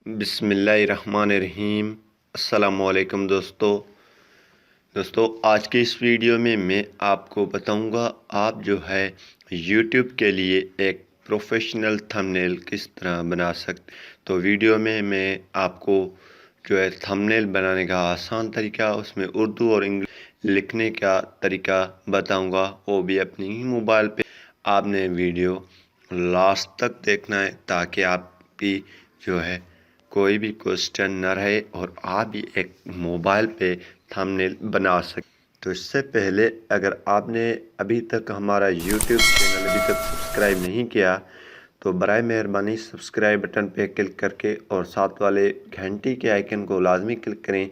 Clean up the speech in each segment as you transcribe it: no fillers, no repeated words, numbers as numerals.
बिस्मिल्लाहिर्रहमानिर्रहीम। अस्सलामुअलैकुम दोस्तों आज की इस वीडियो में मैं आपको बताऊंगा आप जो है यूट्यूब के लिए एक प्रोफेशनल थंबनेल किस तरह बना सकते। तो वीडियो में मैं आपको जो है थंबनेल बनाने का आसान तरीका, उसमें उर्दू और इंग्लिश लिखने का तरीका बताऊंगा, वो भी अपनी ही मोबाइल पे। आपने वीडियो लास्ट तक देखना है ताकि आपकी जो है कोई भी क्वेश्चन न रहे और आप भी एक मोबाइल पे थंबनेल बना सकें। तो इससे पहले अगर आपने अभी तक हमारा यूट्यूब चैनल अभी तक सब्सक्राइब नहीं किया तो बराए मेहरबानी सब्सक्राइब बटन पे क्लिक करके और साथ वाले घंटी के आइकन को लाजमी क्लिक करें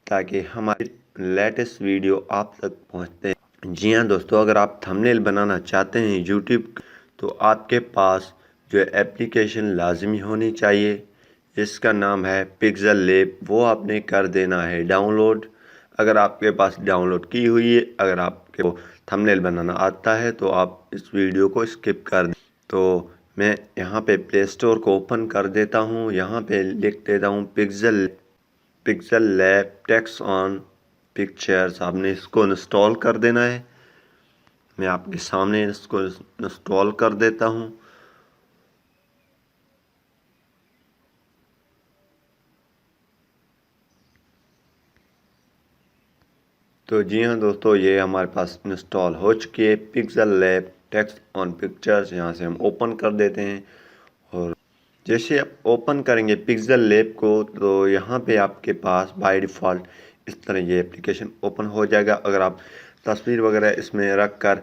ताकि हमारी लेटेस्ट वीडियो आप तक पहुंचते हैं। जी हाँ दोस्तों, अगर आप थंबनेल बनाना चाहते हैं यूट्यूब तो आपके पास जो एप्लीकेशन लाजमी होनी चाहिए, इसका नाम है पिक्सेल लैब। वो आपने कर देना है डाउनलोड। अगर आपके पास डाउनलोड की हुई है, अगर आपको थंबनेल बनाना आता है तो आप इस वीडियो को स्किप कर दें। तो मैं यहाँ पे प्ले स्टोर को ओपन कर देता हूँ, यहाँ पे लिख देता हूँ pixel lab text on pictures. आपने इसको इंस्टॉल कर देना है। मैं आपके सामने इसको इंस्टॉल कर देता हूँ। तो जी हाँ दोस्तों, ये हमारे पास इंस्टॉल हो चुकी है pixel lab text on pictures. यहाँ से हम ओपन कर देते हैं और जैसे आप ओपन करेंगे पिक्सेल लैब को तो यहाँ पे आपके पास बाय डिफ़ॉल्ट इस तरह ये एप्लीकेशन ओपन हो जाएगा। अगर आप तस्वीर वगैरह इसमें रख कर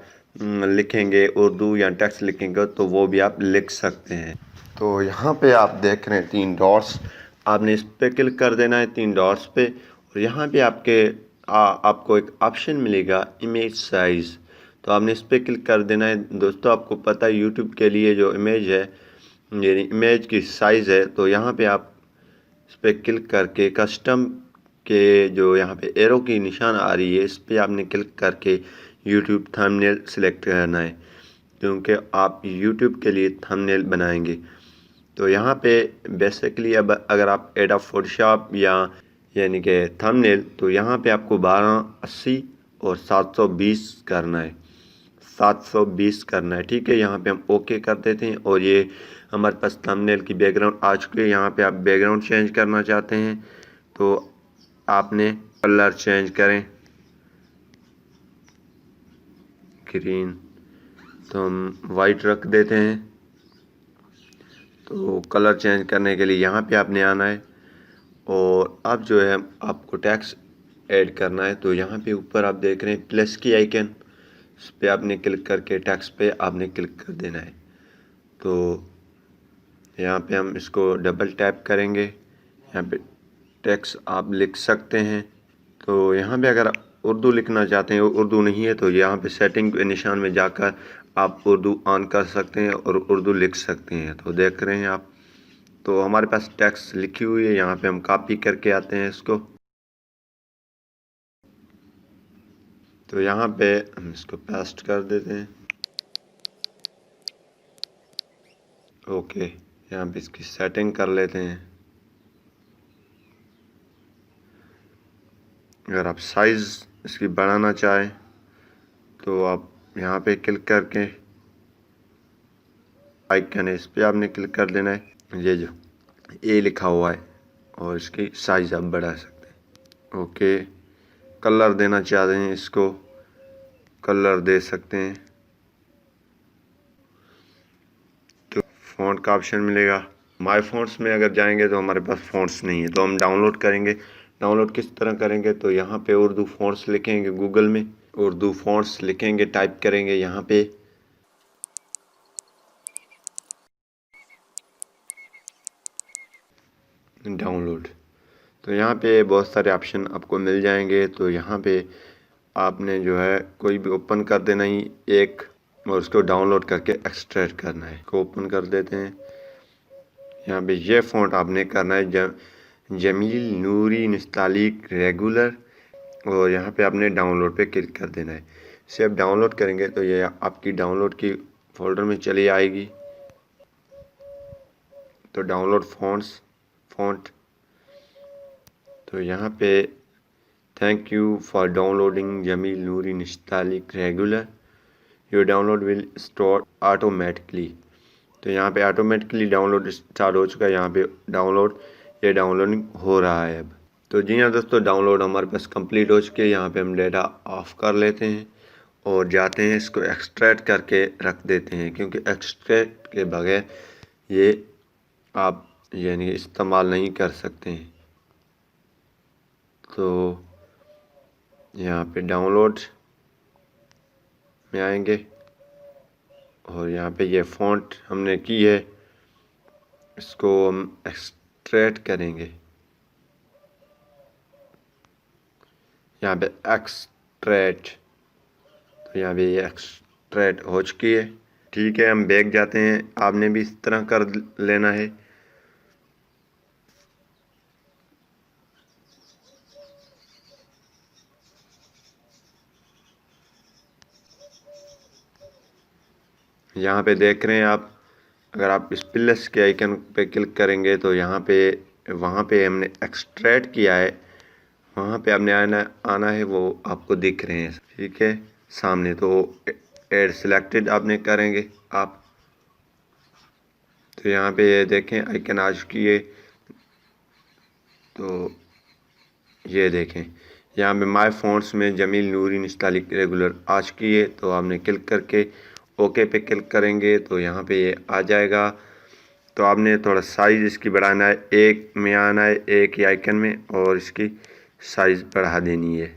लिखेंगे उर्दू या टेक्स्ट लिखेंगे तो वो भी आप लिख सकते हैं। तो यहाँ पे आप देख रहे हैं 3 डॉट्स, आपने इस पर क्लिक कर देना है 3 डॉट्स पे और यहाँ पे आपको एक ऑप्शन मिलेगा इमेज साइज़। तो आपने इस पर क्लिक कर देना है। दोस्तों आपको पता है यूट्यूब के लिए जो इमेज है यानी इमेज की साइज़ है, तो यहाँ पे आप इस पर क्लिक करके कस्टम के जो यहाँ पे एरो की निशान आ रही है इस पर आपने क्लिक करके यूट्यूब थंबनेल सेलेक्ट करना है, क्योंकि आप यूट्यूब के लिए थंबनेल बनाएंगे। तो यहाँ पे बेसिकली अब अगर आप एडोब फोटोशॉप या यानी कि थंबनेल, तो यहाँ पे आपको 1280 और 720 करना है, 720 करना है। ठीक है, यहाँ पे हम ओके कर देते हैं और ये हमारे पास थंबनेल की बैकग्राउंड आ चुकी है। यहाँ पे आप बैकग्राउंड चेंज करना चाहते हैं तो आपने कलर चेंज करें, ग्रीन तो हम वाइट रख देते हैं। तो कलर चेंज करने के लिए यहाँ पे आपने आना है और अब जो है आपको टेक्स्ट ऐड करना है। तो यहाँ पे ऊपर आप देख रहे हैं प्लस की आइकन, इस पर आपने क्लिक करके टेक्स्ट पे आपने क्लिक कर देना है। तो यहाँ पे हम इसको डबल टैप करेंगे, यहाँ पे टेक्स्ट आप लिख सकते हैं। तो यहाँ पे अगर उर्दू लिखना चाहते हैं, उर्दू नहीं है तो यहाँ पे सेटिंग के निशान में जाकर आप उर्दू ऑन कर सकते हैं और उर्दू लिख सकते हैं। तो देख रहे हैं आप, तो हमारे पास टेक्स्ट लिखी हुई है, यहाँ पे हम कॉपी करके आते हैं इसको। तो यहाँ पे हम इसको पेस्ट कर देते हैं। ओके, यहाँ पे इसकी सेटिंग कर लेते हैं। अगर आप साइज़ इसकी बढ़ाना चाहें तो आप यहाँ पे क्लिक करके आइकन है इस पर आपने क्लिक कर देना है, ये जो ए लिखा हुआ है, और इसकी साइज़ आप बढ़ा सकते हैं। ओके, कलर देना चाहते हैं इसको कलर दे सकते हैं। तो फ़ॉन्ट का ऑप्शन मिलेगा। माय फ़ॉन्ट्स में अगर जाएंगे तो हमारे पास फ़ॉन्ट्स नहीं है, तो हम डाउनलोड करेंगे। डाउनलोड किस तरह करेंगे, तो यहाँ पे उर्दू फ़ॉन्ट्स लिखेंगे, गूगल में उर्दू फ़ॉन्ट्स लिखेंगे, टाइप करेंगे यहाँ पे। डाउनलोड, तो यहाँ पे बहुत सारे ऑप्शन आपको मिल जाएंगे। तो यहाँ पे आपने जो है कोई भी ओपन कर देना ही एक और उसको डाउनलोड करके एक्सट्रैक्ट करना है। इसको ओपन कर देते हैं। यहाँ पे ये फ़ॉन्ट आपने करना है जमील नूरी निस्तालिक रेगुलर, और यहाँ पे आपने डाउनलोड पे क्लिक कर देना है। इसे आप डाउनलोड करेंगे तो ये आपकी डाउनलोड की फोल्डर में चली आएगी। तो डाउनलोड फ़ॉन्ट। तो यहाँ पे thank you for downloading Jameel Noori Nastaliq regular, your download will start automatically. तो यहाँ पे ऑटोमेटिकली डाउनलोड स्टार्ट हो चुका है। यहाँ पे ये डाउनलोडिंग हो रहा है अब। तो जी हाँ दोस्तों, डाउनलोड हमारे पास कंप्लीट हो चुके हैं। यहाँ पे हम डेटा ऑफ कर लेते हैं और जाते हैं इसको एक्सट्रैक्ट करके रख देते हैं, क्योंकि एक्सट्रैक्ट के बगैर ये आप यानी इस्तेमाल नहीं कर सकते हैं। तो यहाँ पे डाउनलोड में आएंगे और यहाँ पे ये फ़ॉन्ट हमने की है, इसको हम एक्सट्रैक्ट करेंगे। यहाँ पे एक्सट्रैक्ट, तो यहाँ पे ये एक्सट्रैक्ट हो चुकी है। ठीक है, हम बैक जाते हैं। आपने भी इस तरह कर लेना है। यहाँ पे देख रहे हैं आप, अगर आप इस प्लस के आइकन पे क्लिक करेंगे तो यहाँ पे वहाँ पे हमने एक्सट्रैक्ट किया है, वहाँ पे आपने आना है, वो आपको दिख रहे हैं। ठीक है, सामने तो एड सिलेक्टेड आपने करेंगे आप। तो यहाँ पे ये देखें आइकन आ चुकी है। तो ये देखें यहाँ पे माय फ़ॉन्ट्स में जमील नूरी निस्तालिक रेगुलर आ चुकी है। तो आपने क्लिक करके ओके पे क्लिक करेंगे तो यहाँ पे ये आ जाएगा। तो आपने थोड़ा साइज़ इसकी बढ़ाना है, एक में आना है, एक ही आइकन में, और इसकी साइज़ बढ़ा देनी है।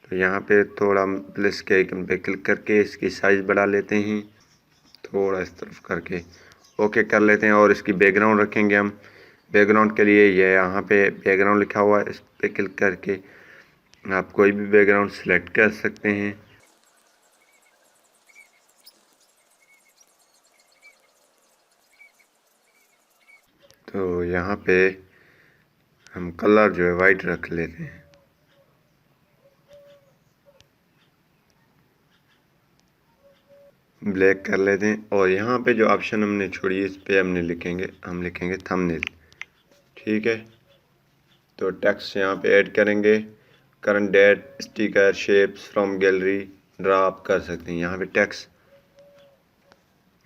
तो यहाँ पे थोड़ा प्लस के आइकन पे क्लिक करके इसकी साइज़ बढ़ा लेते हैं, थोड़ा इस तरफ करके ओके कर लेते हैं। और इसकी बैकग्राउंड रखेंगे हम। बैकग्राउंड के लिए ये यहाँ पे बैकग्राउंड लिखा हुआ है, इस पर क्लिक करके आप कोई भी बैकग्राउंड सेलेक्ट कर सकते हैं। तो यहाँ पे हम कलर जो है वाइट रख लेते हैं। ब्लैक कर लेते हैं। और यहाँ पे जो ऑप्शन हमने छोड़ी है इस पे हम लिखेंगे थंबनेल। ठीक है, तो टेक्स्ट यहाँ पे ऐड करेंगे, current date, sticker, shapes from gallery, draw आप कर सकते हैं। यहाँ पे टेक्स्ट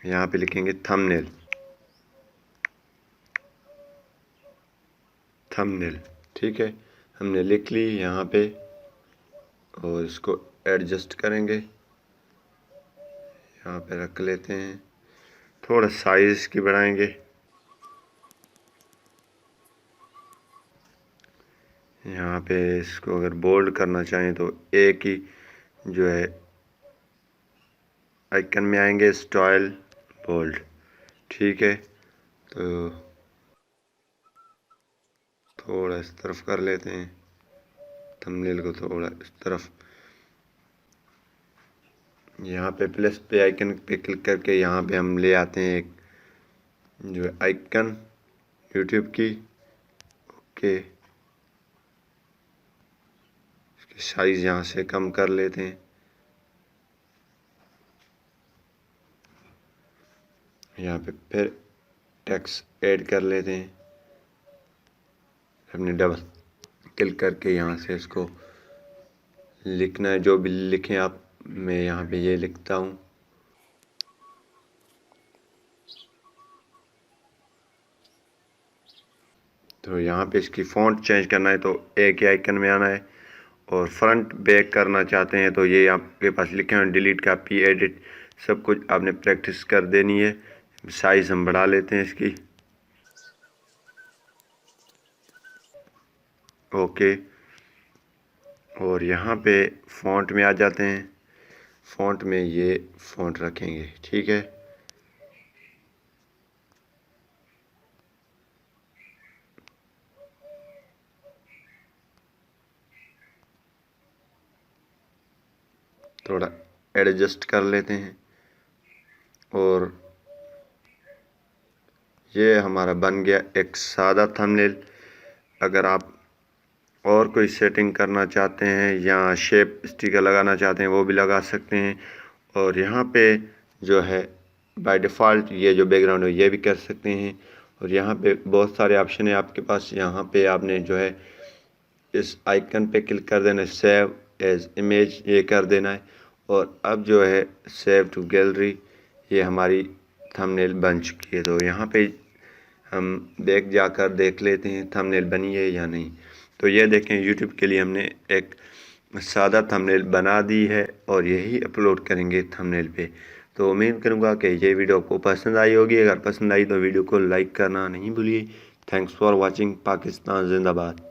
यहाँ पे लिखेंगे थंबनेल। ठीक है, हमने लिख ली यहाँ पे, और इसको एडजस्ट करेंगे, यहाँ पे रख लेते हैं, थोड़ा साइज की बढ़ाएंगे। यहाँ पे इसको अगर बोल्ड करना चाहें तो एक ही जो है आइकन में आएंगे, स्टाइल बोल्ड। ठीक है, तो थोड़ा इस तरफ कर लेते हैं, थंबनेल को थोड़ा इस तरफ। यहाँ पे प्लस पे आइकन पे क्लिक करके यहाँ पे हम ले आते हैं एक जो है आइकन यूट्यूब की। ओके, इसकी साइज़ यहाँ से कम कर लेते हैं। यहाँ पे फिर टेक्स्ट ऐड कर लेते हैं, हमने डबल क्लिक करके यहाँ से इसको लिखना है, जो भी लिखें आप। मैं यहाँ पे ये लिखता हूँ। तो यहाँ पे इसकी फ़ॉन्ट चेंज करना है तो एक ही आइकन में आना है, और फ्रंट बैक करना चाहते हैं तो ये आपके पास लिखे हैं डिलीट, कॉपी, एडिट, सब कुछ आपने प्रैक्टिस कर देनी है। साइज़ हम बढ़ा लेते हैं इसकी। ओके, और यहाँ पे फ़ॉन्ट में आ जाते हैं। फ़ॉन्ट में ये फ़ॉन्ट रखेंगे। ठीक है, थोड़ा एडजस्ट कर लेते हैं, और ये हमारा बन गया एक सादा थंबनेल। अगर आप और कोई सेटिंग करना चाहते हैं या शेप स्टिकर लगाना चाहते हैं वो भी लगा सकते हैं। और यहाँ पे जो है बाय डिफ़ॉल्ट ये जो बैकग्राउंड है ये भी कर सकते हैं। और यहाँ पे बहुत सारे ऑप्शन है आपके पास। यहाँ पे आपने जो है इस आइकन पे क्लिक कर देना है, सेव एज इमेज ये कर देना है। और अब जो है सेव टू गैलरी, ये हमारी थंबनेल बन चुकी है। तो यहाँ पे हम बैक जाकर देख लेते हैं थंबनेल बनी है या नहीं। तो ये देखें, यूट्यूब के लिए हमने एक सादा थंबनेल बना दी है और यही अपलोड करेंगे थंबनेल पे। तो उम्मीद करूँगा कि ये वीडियो आपको पसंद आई होगी। अगर पसंद आई तो वीडियो को लाइक करना नहीं भूलिए। Thanks for watching. पाकिस्तान जिंदाबाद।